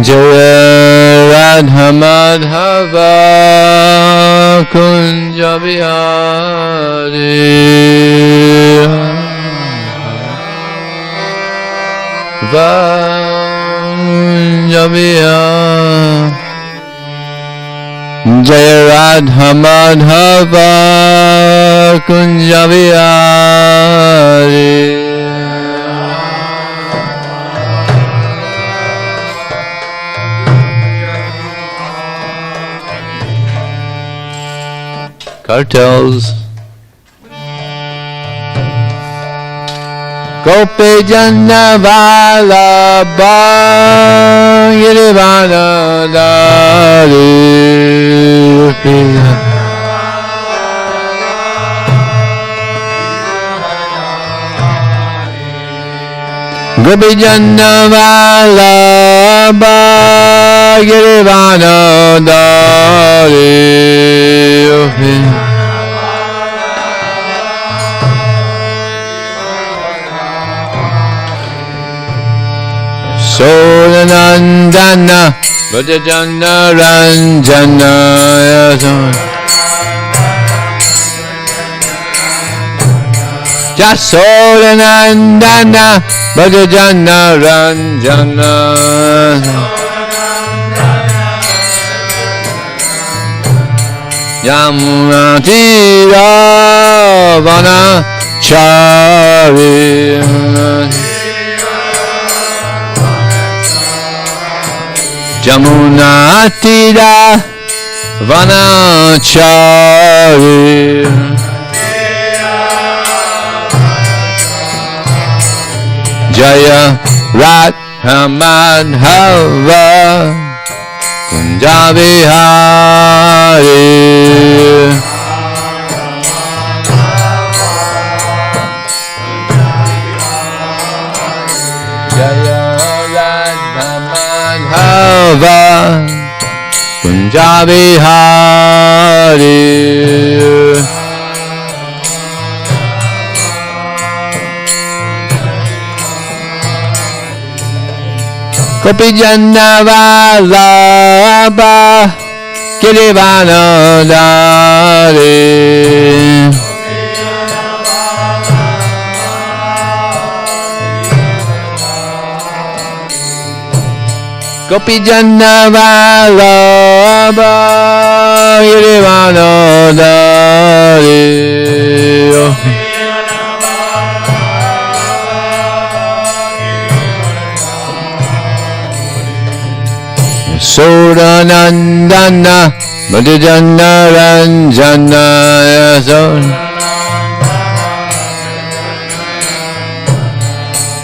Jaya Radha Madhava Kunja Vihari Kunja Vihari Jaya Radha Madhava Kunja Vihari Cartels. Gopi Jana Vallabha Girivana Dari Gopi Jana Vallabha Girivana Dari Sodanandana Bhajajana Ranjana Jasodanandana Bhajajana Ranjana Yamuna Tira Vana Chari Jamuna Tira Vana Chari Jaya Radha Madhava Kunja Vihari Jaya Radha Madhava Kunja Vihari Gopi Jana Vallabha Girivana Dari Gopi Jana Vallabha Girivana Dari Sodanandana Bhajajana Ranjana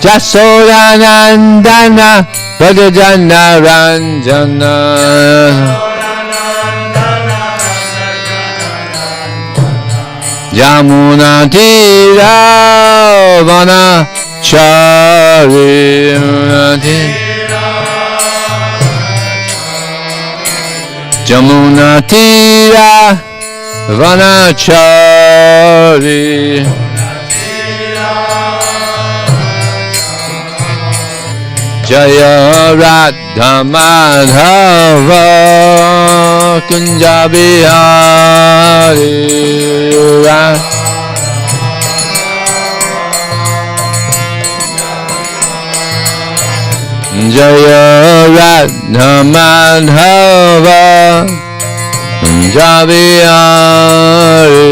Jasodanandana Bhajajana Ranjana Jamuna Tira Vana Chari Jamuna Tira Vana Chari Jaya Radha Madhava Kunja Vihari Jaya Radha Madhava Kunja Vihari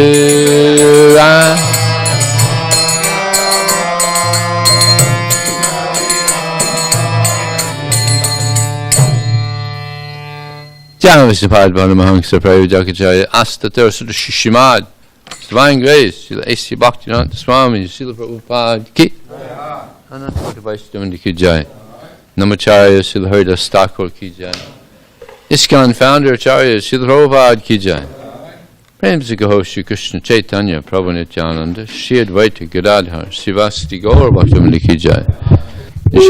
Janavishapad Bhanamahamsa Prayojakacharya Asta Terasura Shishimad Divine Grace Srila A.C. Bhakti Swami Srila Prabhupada Ki Ananta Vaishnavandi Ki Jai Namacharya Srila Haridas Thakur Ki Jai ISKCON Founder Acharya Srila Prabhupada Ki Jai Prem Zikaho Shri Krishna Chaitanya Prabhu Nityananda Shri Advaita Gadadhar Srivasti Gaur Bhaktivinoda Ki Jai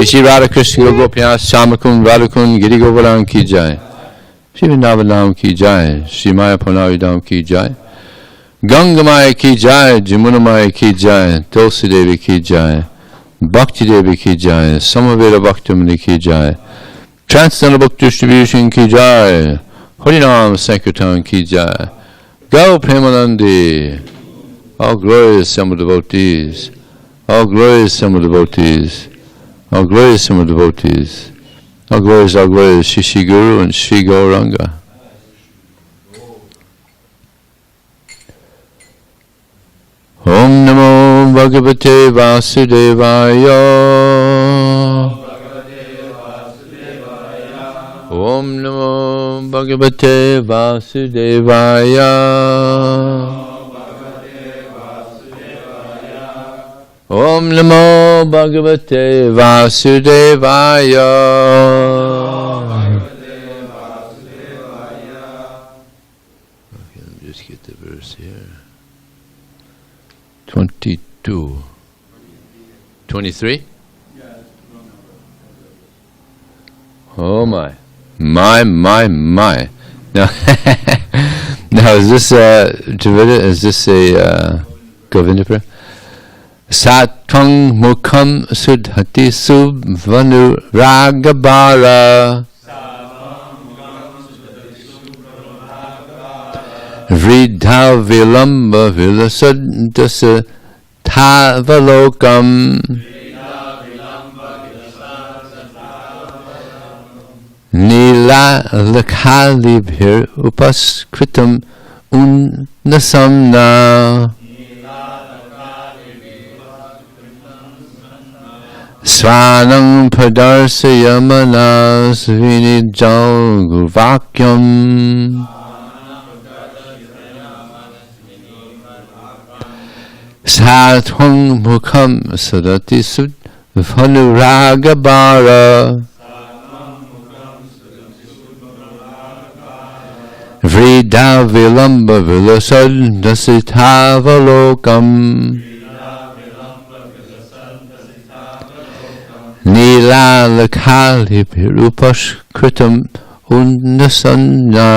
Shri Radha Krishna Gopiyas Samakun Radhakun Giri Govaran Ki Jai Shri Vrindavanam Ki Jai Shri Maya Panaridam Ki Jai Ganga Maya Ki Jai Jamuna Maya Ki Jai Tulsi Devi Ki Jai Bhakti Devi Ki Jai Samaveda Bhaktivinoda Ki Jai Transcendental Book Distribution Ki Jai. Harinam Sankirtan Ki Jai. Go Premanandi. All glorious Summer devotees. All glorious Summer devotees. All glorious Summer devotees. All glorious, Shishi Guru and Sri Gauranga. Om Namo Bhagavate Vasudevaya. Om Namo Bhagavate Vasudevaya. Om Namo Bhagavate Vasudevaya. Okay, let me just get the verse here. 22. 23? Oh my. My. Now, now is this Javita, is this a Govindapura? Satvang Mukham Sudhati Subvanu Ragabara Vridha Vilamba Vilasudasa Tavalokam Nila Lakalibhir Upaskritam Unnasamna Svanam Padarsayamanas Vinijal Guvakyam Satvang Mukham Sadati Sud Vanuragabara Vrida Vilamba Vilasad Dasitavalokam Nila Lakali Pirupash Kritam Unnasanya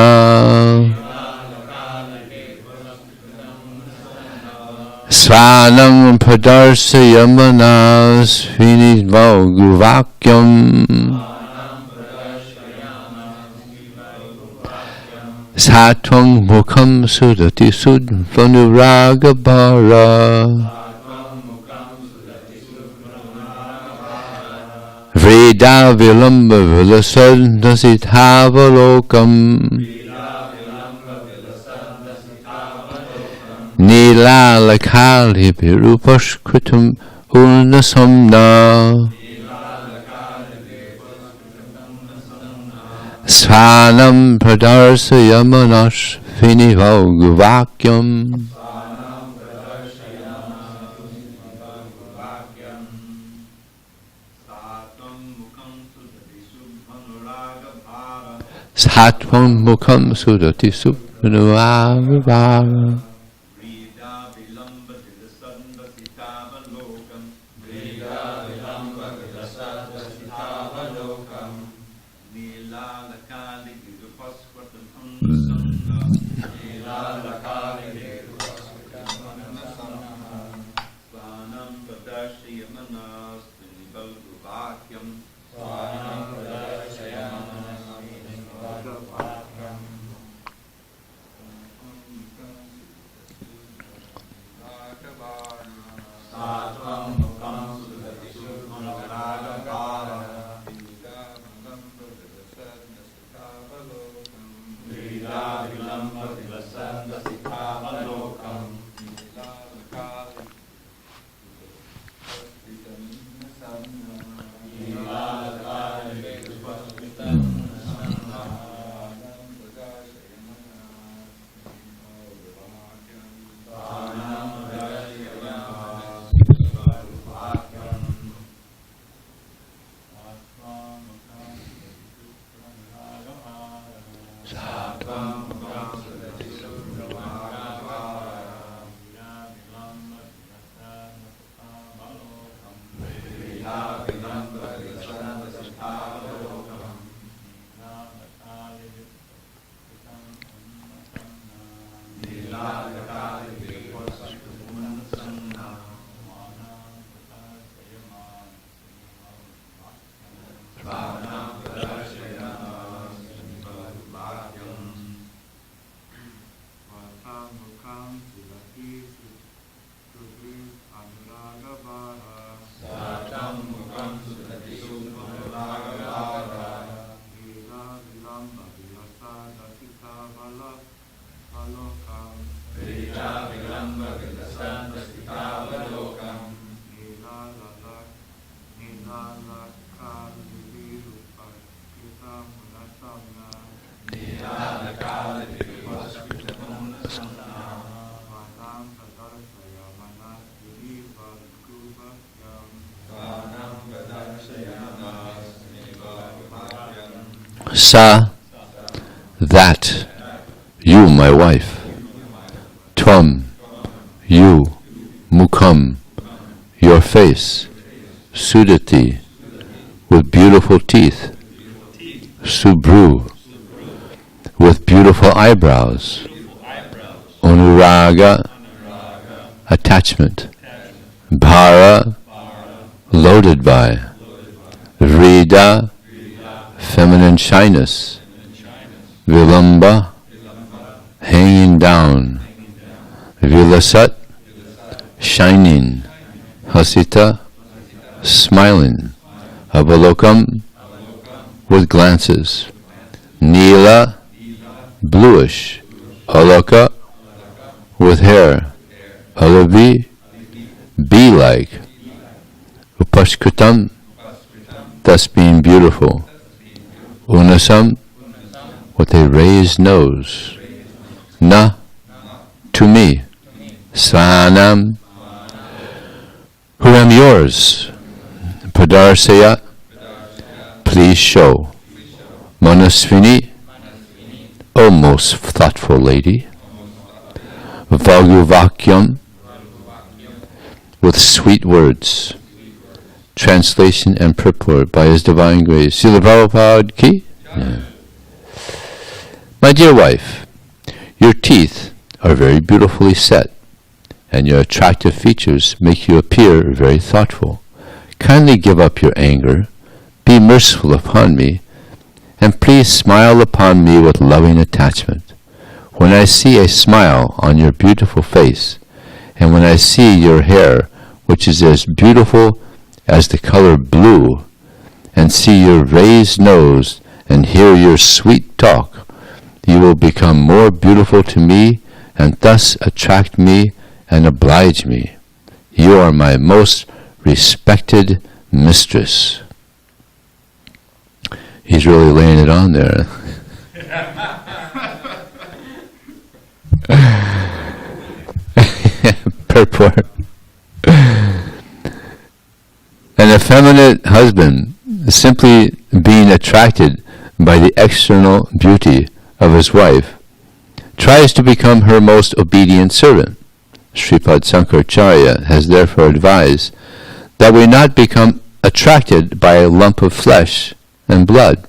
Svanam Padarsayamanas Vinidvaguvakyam Satvang Mukham Sudati Sudvanuragabara Vrida Vilamba Vilasad Dasitavalokam Nila Lakali Pirupash Kritam Urnasamna Svanam Pradarsayamanas Vinivauguvakyam Sattvam Mukham Sudati Subhanavara Sa, that, you, my wife. Tvam, you. Mukham, your face. Sudati, with beautiful teeth. Subru, with beautiful eyebrows. Anuraga, attachment. Bhara, loaded by. Vrida, feminine shyness. Vilamba, hanging down. Vilasat, shining. Hasita, smiling. Avalokam, with glances. Nila, bluish. Alaka, with hair. Alavi, bee-like. Upashkritam, thus being beautiful. Unasam, with a raised nose. Na, to me. Svanam, who am yours. Padarsaya, please show. Manasvini, O most thoughtful lady. Vaguvakyam, with sweet words. Translation and purport by His Divine Grace. Srila Prabhupada ki? Yeah. My dear wife, your teeth are very beautifully set, and your attractive features make you appear very thoughtful. Kindly give up your anger, be merciful upon me, and please smile upon me with loving attachment. When I see a smile on your beautiful face, and when I see your hair, which is as beautiful as the color blue, and see your raised nose, and hear your sweet talk, you will become more beautiful to me, and thus attract me and oblige me. You are my most respected mistress. He's really laying it on there. Purport. An effeminate husband, simply being attracted by the external beauty of his wife, tries to become her most obedient servant. Sripad Sankaracharya has therefore advised that we not become attracted by a lump of flesh and blood.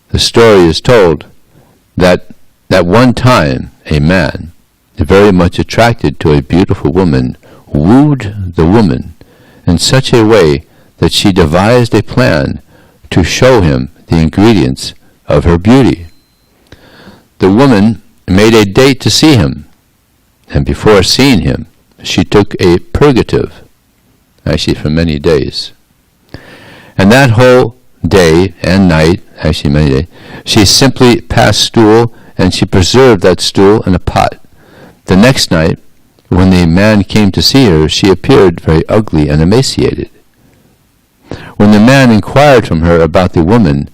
The story is told that at one time a man, very much attracted to a beautiful woman, wooed the woman in such a way that she devised a plan to show him the ingredients of her beauty. The woman made a date to see him, and before seeing him, she took a purgative, actually for many days. And that whole day and night, actually many days, she simply passed stool, and she preserved that stool in a pot. The next night, when the man came to see her, she appeared very ugly and emaciated. When the man inquired from her about the woman,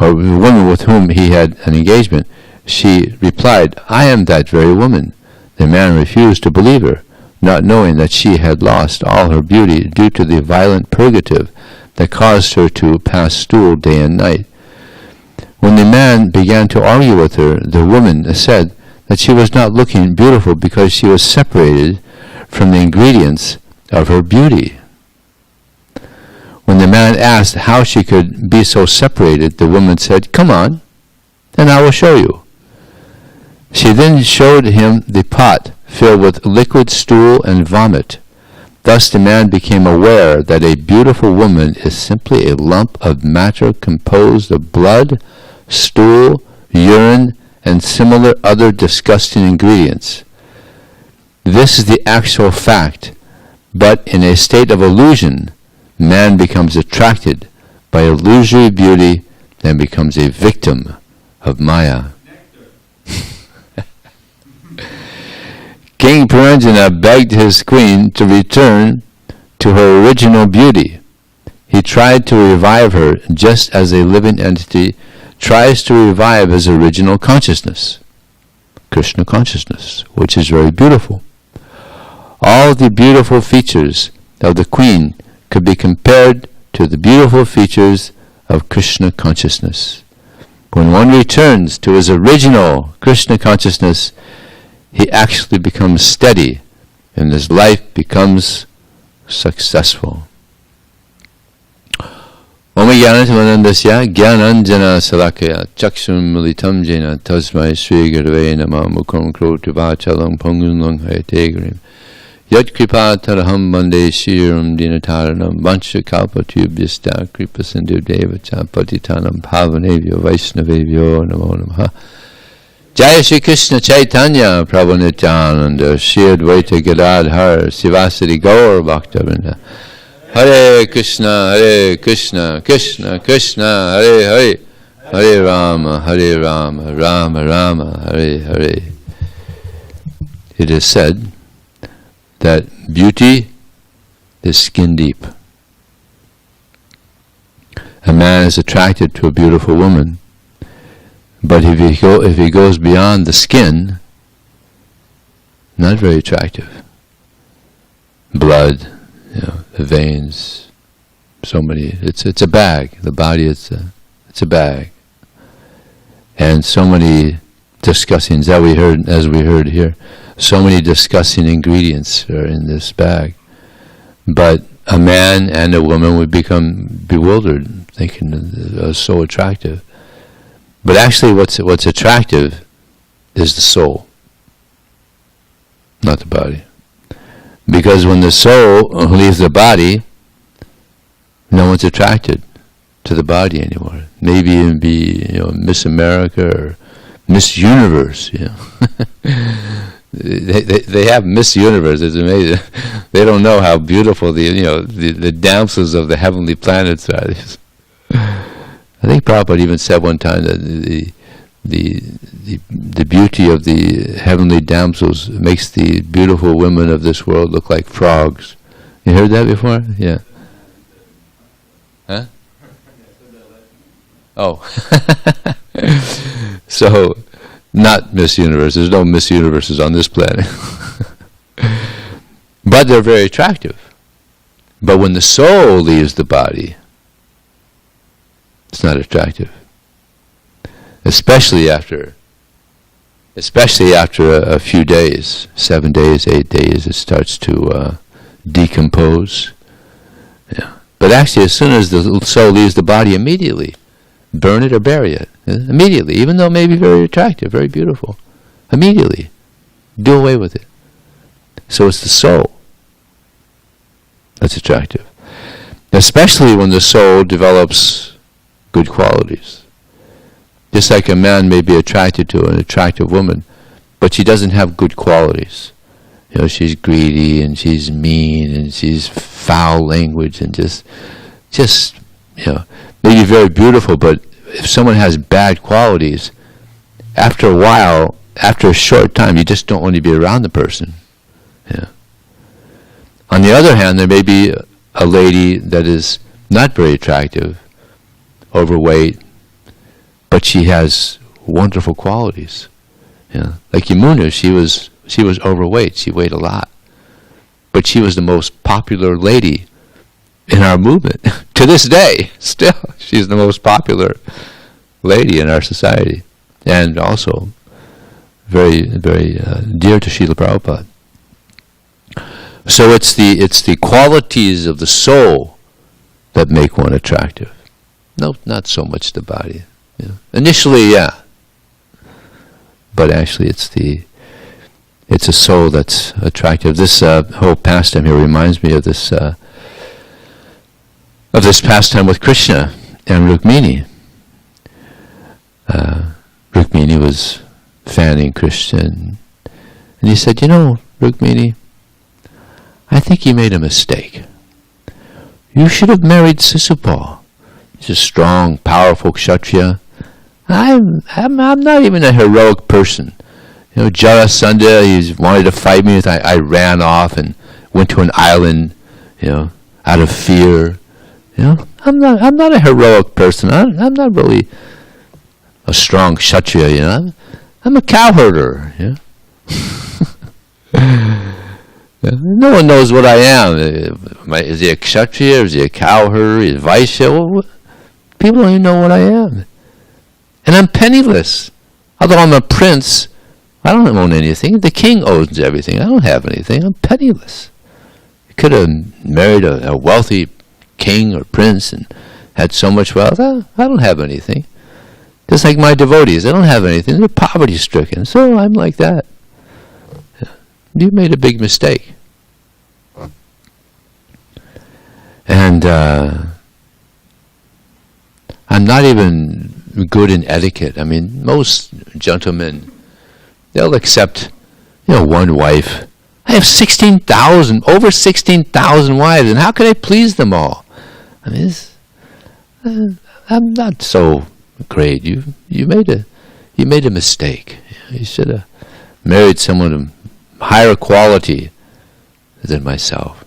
or the woman with whom he had an engagement, she replied, "I am that very woman." The man refused to believe her, not knowing that she had lost all her beauty due to the violent purgative that caused her to pass stool day and night. When the man began to argue with her, the woman said that she was not looking beautiful because she was separated from the ingredients of her beauty. When the man asked how she could be so separated, the woman said, "Come on, and I will show you." She then showed him the pot filled with liquid stool and vomit. Thus the man became aware that a beautiful woman is simply a lump of matter composed of blood, stool, urine, and similar other disgusting ingredients. This is the actual fact, but in a state of illusion, man becomes attracted by illusory beauty and becomes a victim of Maya. King Puranjana begged his queen to return to her original beauty. He tried to revive her just as a living entity tries to revive his original consciousness, Krishna consciousness, which is very beautiful. All the beautiful features of the queen could be compared to the beautiful features of Krishna consciousness. When one returns to his original Krishna consciousness, he actually becomes steady and his life becomes successful. Om Jnanatimanandasya Jnananjana Salakaya Chakshum Militam Jena Tasmai Sri Gurave Namah Mukham Kroti Vachalam Pangun Lang Hayate Yat Kripa Taraham Bande Shiram Dinataranam Vansha Kalpa Tubhyasta Kripa Sindhu Devata Patitanam Pavanevyo Vaishnavevyo Namo Namaha. Jaya Shri Krishna Chaitanya Prabhu Nityananda Shri Advaita Gadadhar Sivasati Gaur Bhaktivinoda Hare Krishna Krishna Krishna Hare Hare Hare Rama Rama Rama Hare Hare. It is said that beauty is skin deep. A man is attracted to a beautiful woman, but if he goes beyond the skin, not very attractive. Blood, the veins, so many. It's a bag. The body it's a bag, and so many disgusting, as we heard here. So many disgusting ingredients are in this bag. But a man and a woman would become bewildered, thinking it so attractive. But actually what's attractive is the soul, not the body. Because when the soul leaves the body, no one's attracted to the body anymore. Maybe even be Miss America or Miss Universe, They have Miss Universe. It's amazing. They don't know how beautiful the damsels of the heavenly planets are. I think Prabhupada even said one time that the beauty of the heavenly damsels makes the beautiful women of this world look like frogs. You heard that before? Yeah. Huh? Oh. So, not Miss Universe. There's no Miss Universes on this planet. But they're very attractive. But when the soul leaves the body, it's not attractive. Especially after a few days, 7 days, 8 days, it starts to decompose. Yeah. But actually, as soon as the soul leaves the body, immediately burn it or bury it. Immediately, even though it may be very attractive, very beautiful. Immediately, do away with it. So it's the soul that's attractive. Especially when the soul develops good qualities. Just like a man may be attracted to an attractive woman, but she doesn't have good qualities. She's greedy and she's mean and she's foul language and just maybe very beautiful, but if someone has bad qualities, after a while, after a short time, you just don't want to be around the person. Yeah. On the other hand, there may be a lady that is not very attractive, overweight, but she has wonderful qualities. Yeah. Like Yamuna, she was overweight. She weighed a lot, but she was the most popular lady in our movement. To this day, still, she's the most popular lady in our society, and also very, very dear to Srila Prabhupada. So it's the qualities of the soul that make one attractive. No, not so much the body. Initially, yeah, but actually, it's a soul that's attractive. This whole pastime here reminds me of this pastime with Krishna and Rukmini. Rukmini was fanning Krishna, and he said, Rukmini, I think you made a mistake. You should have married Sisupal. He's a strong, powerful Kshatriya. I'm not even a heroic person. Jarasandha, he wanted to fight me. I ran off and went to an island, out of fear. I'm not a heroic person. I'm not really a strong Kshatriya. I'm a cowherder. No one knows what I am. Is he a Kshatriya? Is he a cowherder? Is he a Vaishya? People don't even know what I am. And I'm penniless. Although I'm a prince, I don't own anything. The king owns everything. I don't have anything. I'm penniless. I could have married a wealthy king or prince and had so much wealth. I don't have anything. Just like my devotees, they don't have anything. They're poverty-stricken. So I'm like that. You made a big mistake. And I'm not even good in etiquette. I mean, most gentlemen, they'll accept, one wife. I have over 16,000 wives, and how can I please them all? I mean, I'm not so great. You made a mistake. You should have married someone of higher quality than myself.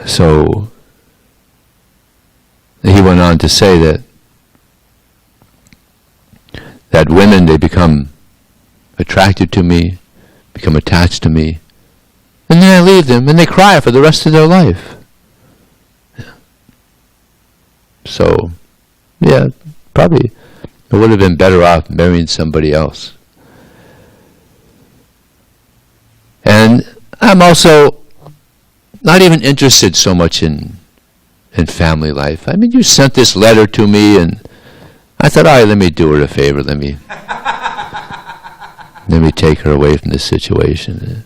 So he went on to say that women, they become attracted to me, become attached to me, and then I leave them and they cry for the rest of their life. So, probably I would have been better off marrying somebody else. And I'm also not even interested so much in family life. I mean, you sent this letter to me, and I thought, all right, let me do her a favor. Let me take her away from this situation.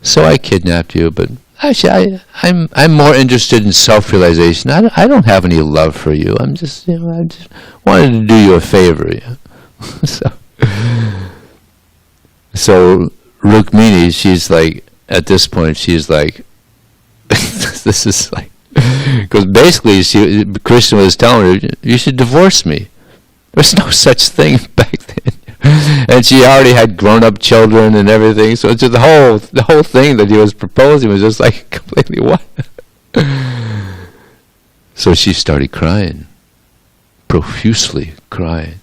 So I kidnapped you, but actually, I'm more interested in self-realization. I don't have any love for you. I just wanted to do you a favor. So Rukmini, she's like, at this point, she's like, this is like, because basically Krishna was telling her, you should divorce me. There's no such thing back then. And she already had grown-up children and everything, so it's just the whole thing that he was proposing was just like completely what? So she started crying, profusely crying.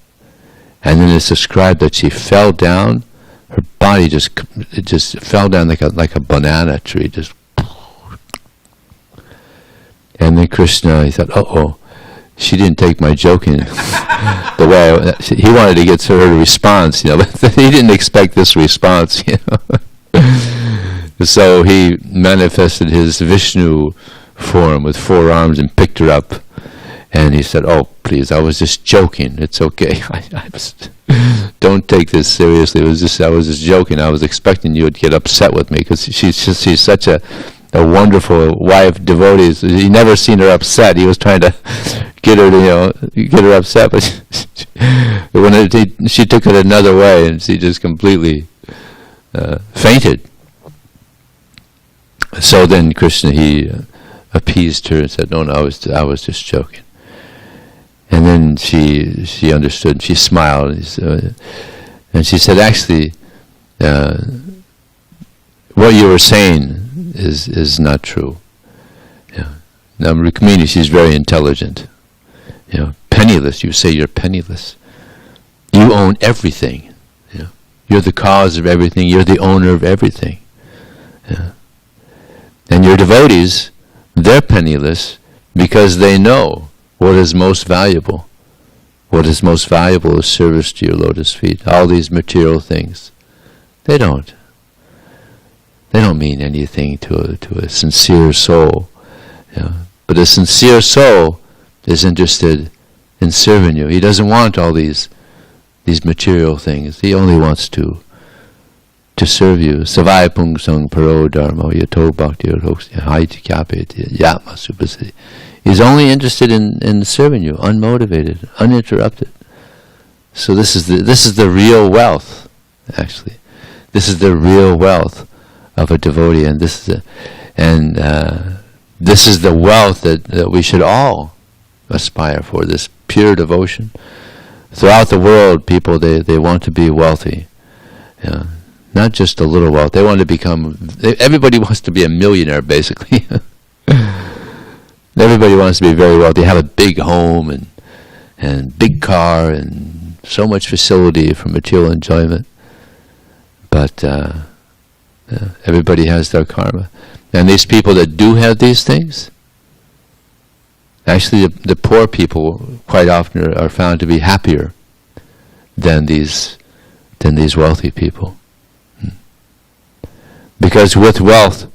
And then it's described that she fell down, her body just fell down like a banana tree, just. And then Krishna, he thought, she didn't take my joking the way he wanted to get to her response, but he didn't expect this response, So he manifested his Vishnu form with 4 arms and picked her up. And he said, "Oh, please, I was just joking. It's okay. Don't take this seriously. I was just joking. I was expecting you would get upset with me because she's such a wonderful wife, devotees. He never seen her upset. He was trying to get her upset, but she took it another way, and she just completely fainted. So then Krishna, he appeased her and said, "No, I was just joking." And then she understood. She smiled, and she said, "Actually, what you were saying is not true. Now Rukmini, she's very intelligent. Penniless. You say you're penniless. You own everything. You're the cause of everything. You're the owner of everything. And your devotees, they're penniless because they know what is most valuable. What is most valuable is service to your lotus feet. All these material things, they don't mean anything to a sincere soul. But a sincere soul is interested in serving you. He doesn't want all these material things. He only wants to serve you. Savaya pungsang paro dharma yato bhakti haiti kyapeti yatma supasati. He's only interested in serving you, unmotivated, uninterrupted. So this is the real wealth, actually. This is the real wealth of a devotee, and this is the wealth that we should all aspire for, this pure devotion. Throughout the world, people, they want to be wealthy. Not just a little wealth. They want to become, everybody wants to be a millionaire, basically. Everybody wants to be very wealthy, have a big home and big car and so much facility for material enjoyment. But everybody has their karma. And these people that do have these things, actually the poor people quite often are found to be happier than these wealthy people. Because with wealth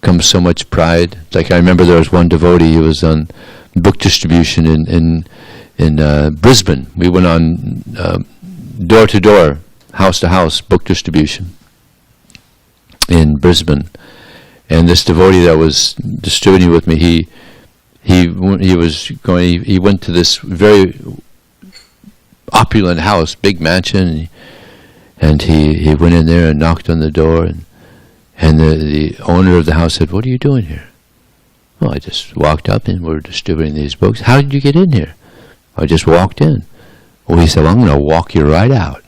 comes so much pride. Like I remember there was one devotee, he was on book distribution in Brisbane. We went on door to door, house to house book distribution in Brisbane. And this devotee that was distributing with me, he went to this very opulent house, big mansion, and he went in there and knocked on the door, and the owner of the house said, "What are you doing here?" "Well, I just walked up and we're distributing these books." "How did you get in here?" "I just walked in." Well, he said, "Well, I'm going to walk you right out."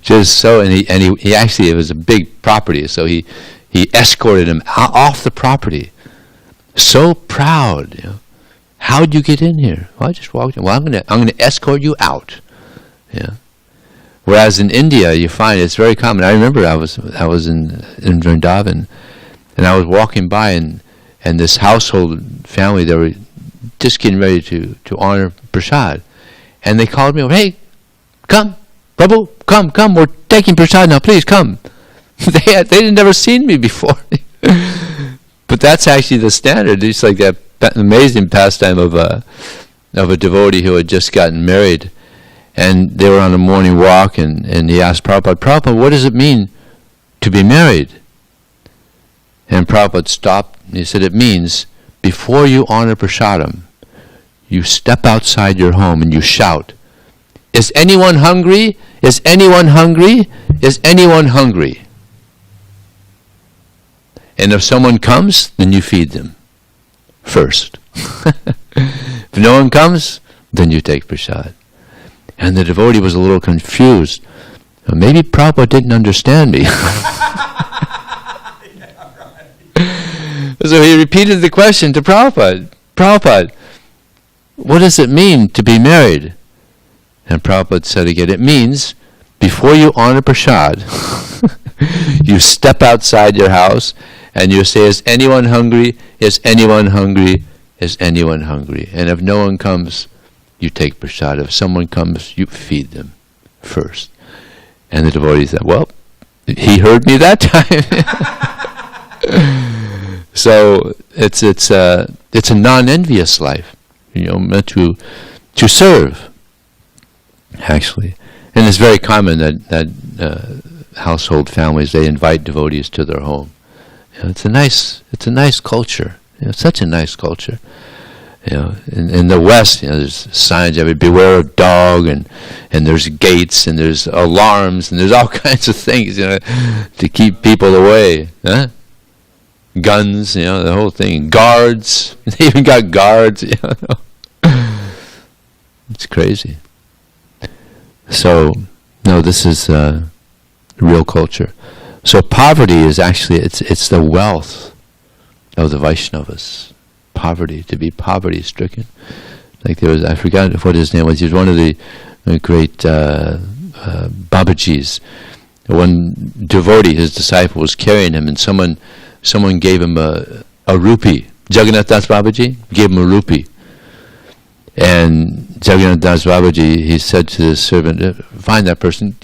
Just so, and he actually, it was a big property, so he escorted him off the property. So proud, How'd you get in here? "Well, I just walked in." "Well, I'm going to escort you out." Whereas in India, you find it's very common. I remember I was in Vrindavan, and I was walking by, and this household family, they were just getting ready to honor prasad, and they called me over. "Hey, come, Prabhu, come, we're taking prasad now, please come." They had never seen me before. But that's actually the standard. It's like that amazing pastime of a devotee who had just gotten married, and they were on a morning walk, and he asked Prabhupada, "What does it mean to be married?" And Prabhupada stopped, and he said, "It means before you honor prasadam, you step outside your home and you shout, 'Is anyone hungry? Is anyone hungry? Is anyone hungry?' And if someone comes, then you feed them first. If no one comes, then you take prasad." And the devotee was a little confused. Maybe Prabhupada didn't understand me. So he repeated the question to Prabhupada. "Prabhupada, what does it mean to be married?" And Prabhupada said again, "It means before you honor prasad, you step outside your house and you say, 'Is anyone hungry? Is anyone hungry? Is anyone hungry?' And if no one comes, you take prasad. If someone comes, you feed them first." And the devotee said, "Well, he heard me that time." So it's a non-envious life, meant to serve, actually. And it's very common that household families, they invite devotees to their home. It's a nice culture. Such a nice culture. In the West, there's signs everywhere, beware of dog, and there's gates, and there's alarms, and there's all kinds of things, to keep people away. Guns, the whole thing. Guards, they even got guards. It's crazy. So, no, this is real culture. So poverty is actually, it's the wealth of the Vaishnavas. Poverty, to be poverty-stricken. Like there was, I forgot what his name was. He was one of the great Babajis. One devotee, his disciple, was carrying him, and someone gave him a rupee. Jagannath Das Babaji gave him a rupee. And Jagannath Das Babaji, he said to the servant, "Find that person.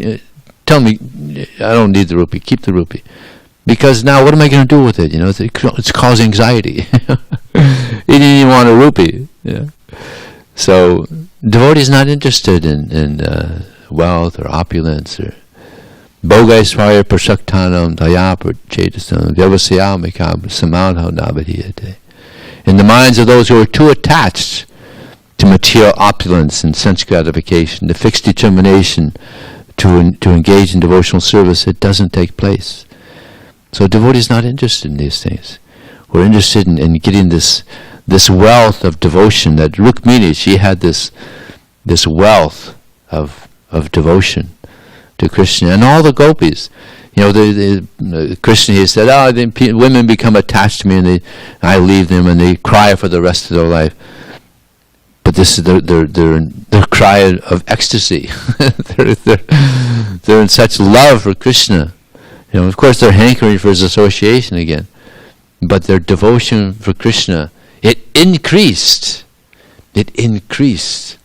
Tell me, I don't need the rupee. Keep the rupee. Because now what am I going to do with it? It's causing anxiety." He didn't even want a rupee. So devotee is not interested in wealth or opulence or Bhogaisvarya prashaktanam daya prachetasam vyavasayamikam samadho navadhyate. In the minds of those who are too attached to material opulence and sense gratification, the fixed determination to engage in devotional service, it doesn't take place. So devotee is not interested in these things. We're interested in getting this wealth of devotion that Rukmini, she had this wealth of devotion to Krishna, and all the gopis. Krishna, he said, women become attached to me, and I leave them, and they cry for the rest of their life. But this is their cry of ecstasy. they're in such love for Krishna. Of course, they're hankering for his association again, but their devotion for Krishna, it increased. It increased.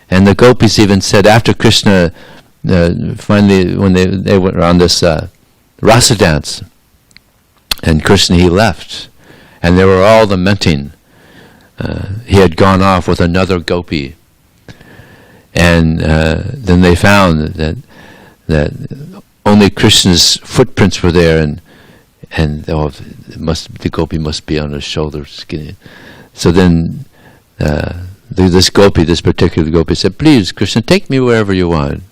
And the gopis even said, after Krishna, finally, when they went around this rasa dance, and Krishna, he left, and they were all lamenting. He had gone off with another gopi, and then they found that only Krishna's footprints were there, and the gopi must be on his shoulders. So then this particular gopi said, "Please, Krishna, take me wherever you want."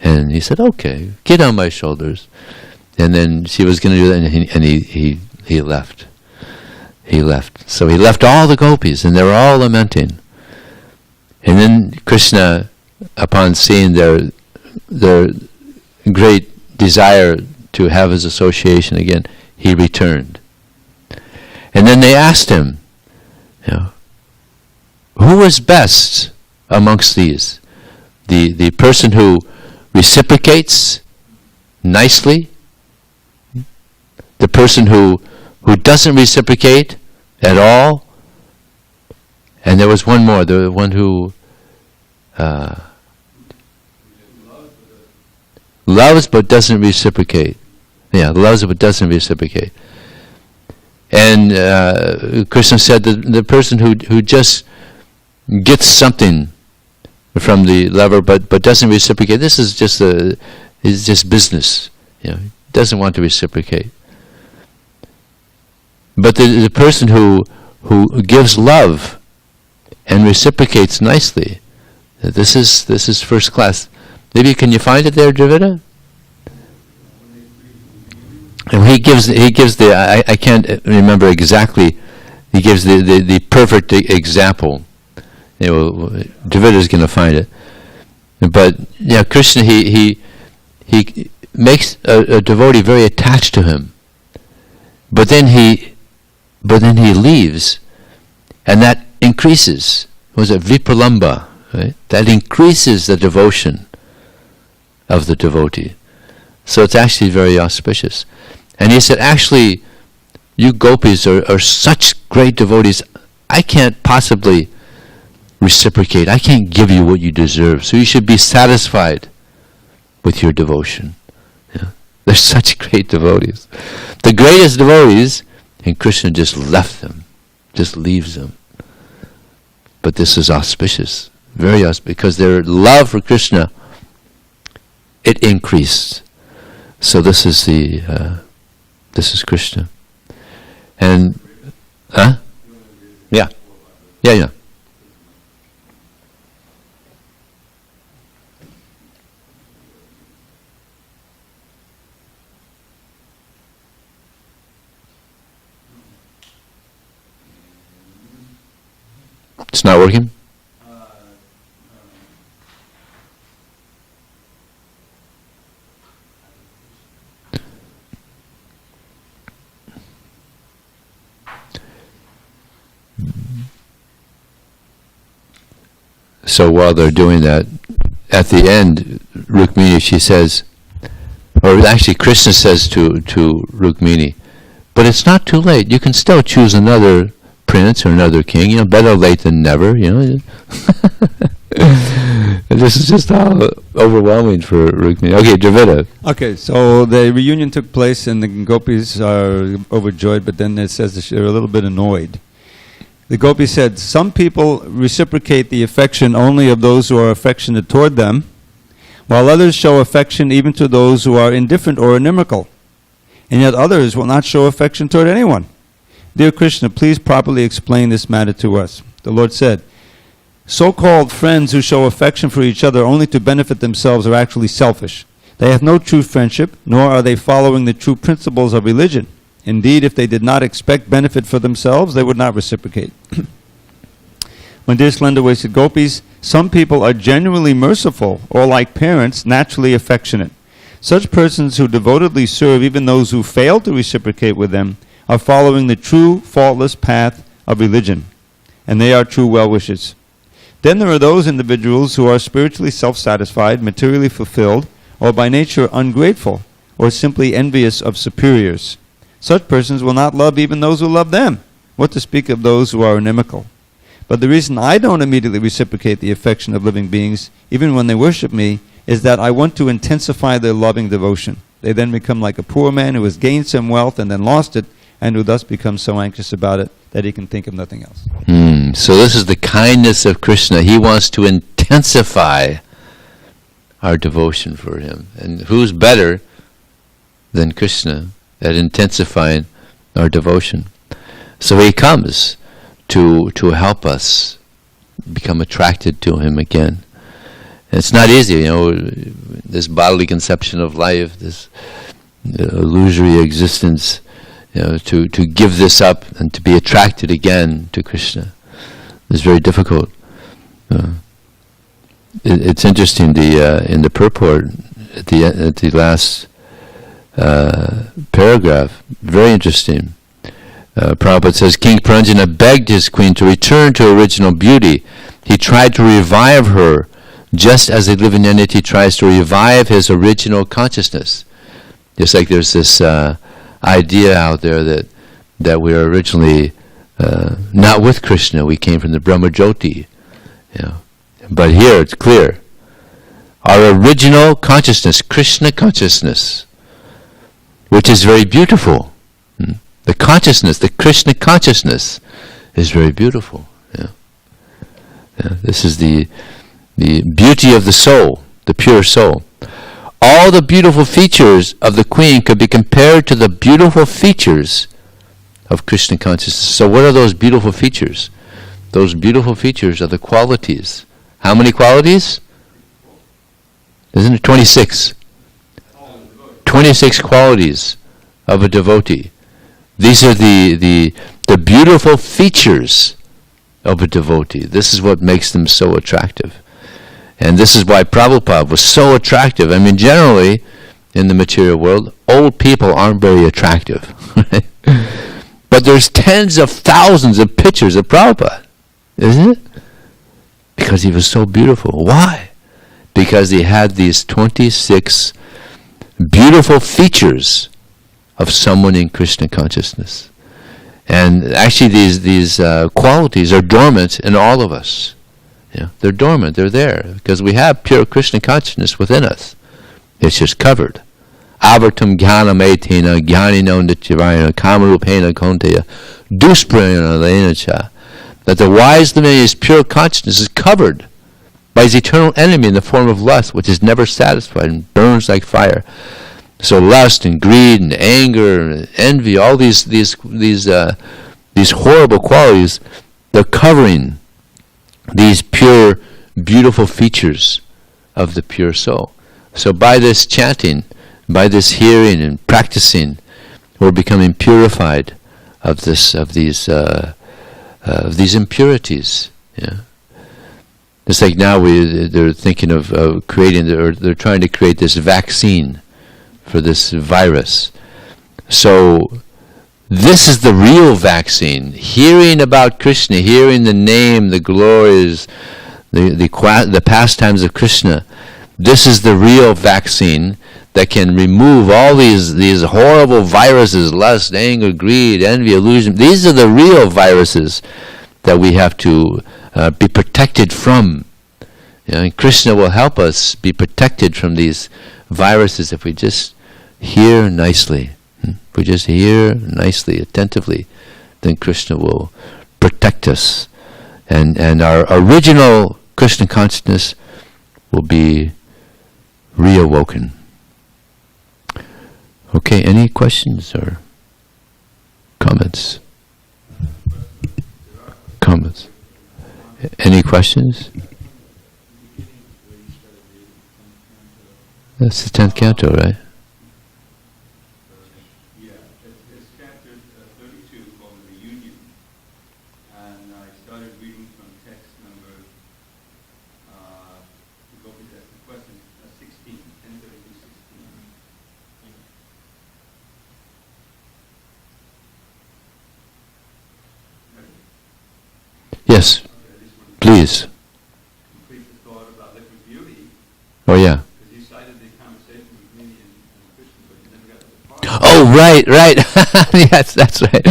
And he said, "Okay, get on my shoulders." And then she was going to do that, and he left. He left. So he left all the gopis, and they were all lamenting. And then Krishna, upon seeing their great desire to have his association again, he returned. And then they asked him, who is best amongst these? The person who reciprocates nicely? The person who doesn't reciprocate at all? And there was one more, the one who loves but doesn't reciprocate. Yeah, loves but doesn't reciprocate. And Krishna said that the person who just gets something from the lover but doesn't reciprocate, this is just business. He doesn't want to reciprocate. But the person who gives love and reciprocates nicely, this is first class. Maybe can you find it there, Dravida? And he gives the I can't remember exactly. He gives the perfect example. Dravida is going to find it. But Krishna he makes a devotee very attached to him. But then he leaves, and that increases. Was it vipralamba? Right? That increases the devotion of the devotee. So it's actually very auspicious. And he said, actually, you gopis are such great devotees, I can't possibly reciprocate. I can't give you what you deserve. So you should be satisfied with your devotion. They're such great devotees. The greatest devotees, and Krishna just left them, just leaves them. But this is auspicious, very auspicious, because their love for Krishna, it increased. So this is Krishna. And, Yeah. It's not working? So while they're doing that, at the end, Rukmini, she says, or actually Krishna says to Rukmini, but it's not too late. You can still choose another prince or another king. Better late than never. This is just how overwhelming for Rukmini. Okay, Dravida. Okay, so the reunion took place, and the gopis are overjoyed. But then it says they're a little bit annoyed. The gopi said, some people reciprocate the affection only of those who are affectionate toward them, while others show affection even to those who are indifferent or inimical. And yet others will not show affection toward anyone. Dear Krishna, please properly explain this matter to us. The Lord said, So-called friends who show affection for each other only to benefit themselves are actually selfish. They have no true friendship, nor are they following the true principles of religion. Indeed, if they did not expect benefit for themselves, they would not reciprocate. When dear slender-waisted gopis, some people are genuinely merciful, or like parents, naturally affectionate. Such persons who devotedly serve even those who fail to reciprocate with them are following the true, faultless path of religion, and they are true well-wishers. Then there are those individuals who are spiritually self-satisfied, materially fulfilled, or by nature ungrateful, or simply envious of superiors. Such persons will not love even those who love them, what to speak of those who are inimical. But the reason I don't immediately reciprocate the affection of living beings, even when they worship me, is that I want to intensify their loving devotion. They then become like a poor man who has gained some wealth and then lost it, and who thus becomes so anxious about it that he can think of nothing else. So this is the kindness of Krishna. He wants to intensify our devotion for him. And who's better than Krishna at intensifying our devotion? So he comes to help us become attracted to him again. And it's not easy, this bodily conception of life, this illusory existence, to give this up and to be attracted again to Krishna is very difficult. It's interesting, in the purport at the last paragraph, very interesting. Prabhupada says, King Pranjana begged his queen to return to original beauty. He tried to revive her, just as a living entity tries to revive his original consciousness. Just like there's this idea out there that we are originally not with Krishna. We came from the Brahma Jyoti. But here it's clear. Our original consciousness, Krishna consciousness, which is very beautiful. The consciousness, the Krishna consciousness, is very beautiful. This is the beauty of the soul, the pure soul. All the beautiful features of the queen could be compared to the beautiful features of Krishna consciousness. So what are those beautiful features? Those beautiful features are the qualities. How many qualities? Isn't it 26? 26 qualities of a devotee. These are the beautiful features of a devotee. This is what makes them so attractive. And this is why Prabhupada was so attractive. I mean, generally, in the material world, old people aren't very attractive. But there's tens of thousands of pictures of Prabhupada, isn't it? Because he was so beautiful. Why? Because he had these 26 beautiful features of someone in Krishna consciousness. And actually these qualities are dormant in all of us. They're dormant, they're there, because we have pure Krishna consciousness within us. It's just covered. Avartam jnanam etena jnanino nityavayana kamarupena konteya dusprayana lenacha. That the wise Limani's pure consciousness is covered by his eternal enemy in the form of lust, which is never satisfied and burns like fire. So lust and greed and anger and envy, all these horrible qualities, they're covering these pure, beautiful features of the pure soul. So by this chanting, by this hearing and practicing, we're becoming purified of these impurities. It's like now they're thinking of creating, or they're trying to create this vaccine for this virus. So this is the real vaccine. Hearing about Krishna, hearing the name, the glories, the pastimes of Krishna, this is the real vaccine that can remove all these horrible viruses, lust, anger, greed, envy, illusion. These are the real viruses that we have to be protected from. And Krishna will help us be protected from these viruses if we just hear nicely. If we just hear nicely, attentively, then Krishna will protect us. And our original Krishna consciousness will be reawoken. Okay, any questions or comments? Comments? Any questions? That's the 10th canto, right? Yeah, it's chapter 32 called The Reunion. And I started reading from text number, the question 16, 1032, 16. Yes, please. Complete the thought about liquid beauty, Oh, yeah. because you cited the conversation with me and Krishna, but you never got to the part. Oh, right. Yes, that's right.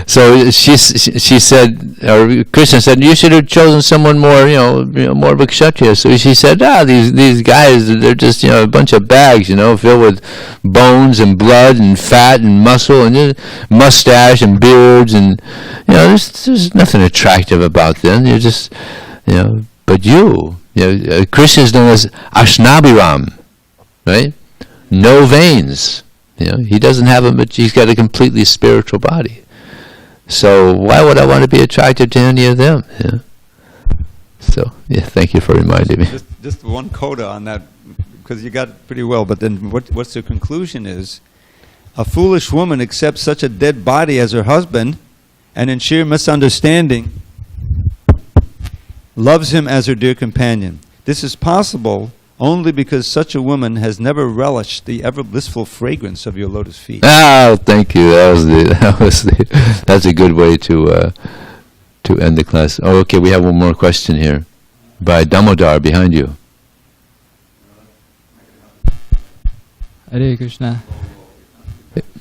So she said, or Krishna said, you should have chosen someone more, more of a kshatriya. So she said, these guys, they're just, a bunch of bags, filled with bones and blood and fat and muscle and mustache and beards and, there's nothing attractive about them. You're just, but Krishna is known as Ashnabhiram, right? No veins. He doesn't have them, but he's got a completely spiritual body. So why would I want to be attracted to any of them? So, thank you for reminding me. Just one coda on that, because you got it pretty well, but then what's the conclusion is, a foolish woman accepts such a dead body as her husband, and in sheer misunderstanding, loves him as her dear companion. This is possible only because such a woman has never relished the ever blissful fragrance of your lotus feet. Oh, thank you. That's a good way to end the class. Oh, okay, we have one more question here by Damodar behind you. Hare Krishna.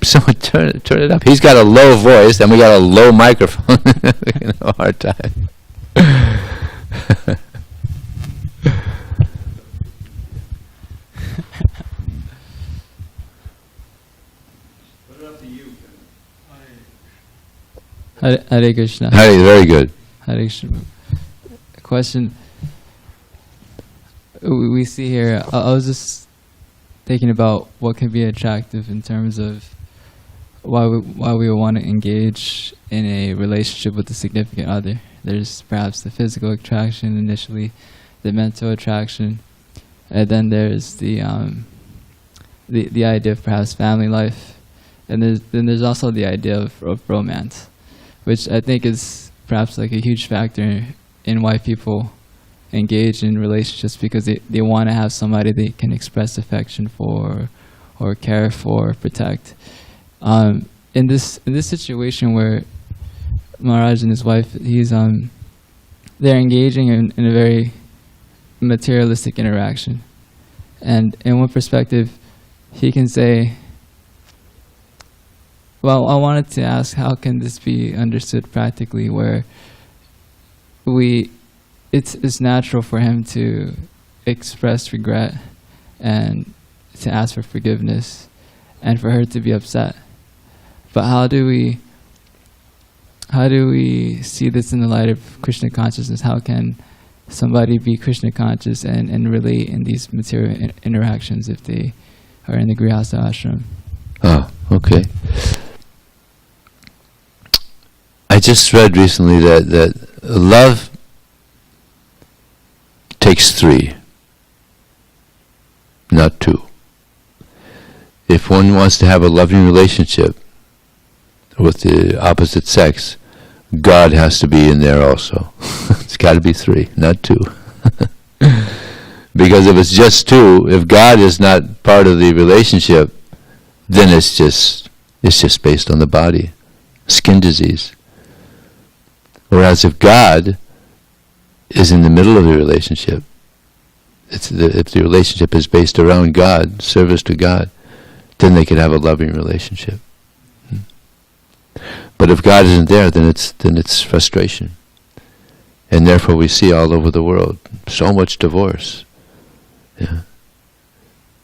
Someone turn it up. He's got a low voice, and we got a low microphone. We have a hard time. Hare Krishna. Hare, very good. Hare Krishna. Question. We see here, I was just thinking about what can be attractive in terms of why we would want to engage in a relationship with a significant other. There's perhaps the physical attraction initially, the mental attraction, and then there's the idea of perhaps family life, and then there's also the idea of romance, which I think is perhaps like a huge factor in why people engage in relationships, because they want to have somebody they can express affection for or care for, protect. In this situation where Maharaj and his wife, they're engaging in a very materialistic interaction. And in one perspective, he can say, well, I wanted to ask, how can this be understood practically, where it's natural for him to express regret and to ask for forgiveness, and for her to be upset. But how do we see this in the light of Krishna consciousness? How can somebody be Krishna conscious and relate in these material interactions if they are in the Grihastha ashram? Oh, okay. I just read recently that love takes 3, not 2. If one wants to have a loving relationship with the opposite sex, God has to be in there also. It's got to be 3, not 2. Because if it's just 2, if God is not part of the relationship, then it's just based on the body, skin disease. Whereas if God is in the middle of the relationship, if the relationship is based around God, service to God, then they could have a loving relationship. But if God isn't there, then it's frustration. And therefore we see all over the world so much divorce. Yeah.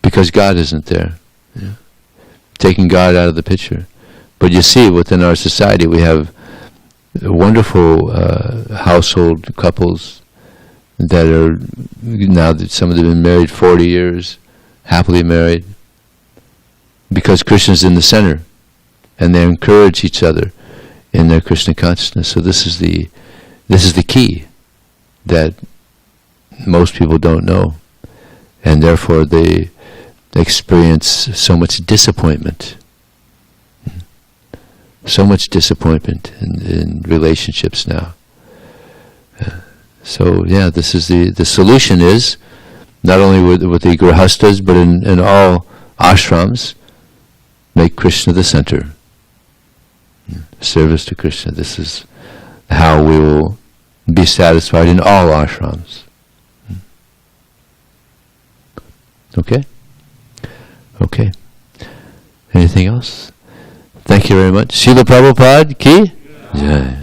Because God isn't there. Yeah. Taking God out of the picture. But you see, within our society we have wonderful household couples that are, now that some of them have been married 40 years, happily married, because Krishna's in the center, and they encourage each other in their Krishna consciousness. So this is the This is the key that most people don't know, and therefore they experience so much disappointment. So much disappointment in relationships now. So yeah, this is the solution is not only with the grihastas, but in all ashrams, make Krishna the center. Service to Krishna. This is how we will be satisfied in all ashrams. Okay? Okay. Anything else? Thank you very much. Srila Prabhupada ki? Jai.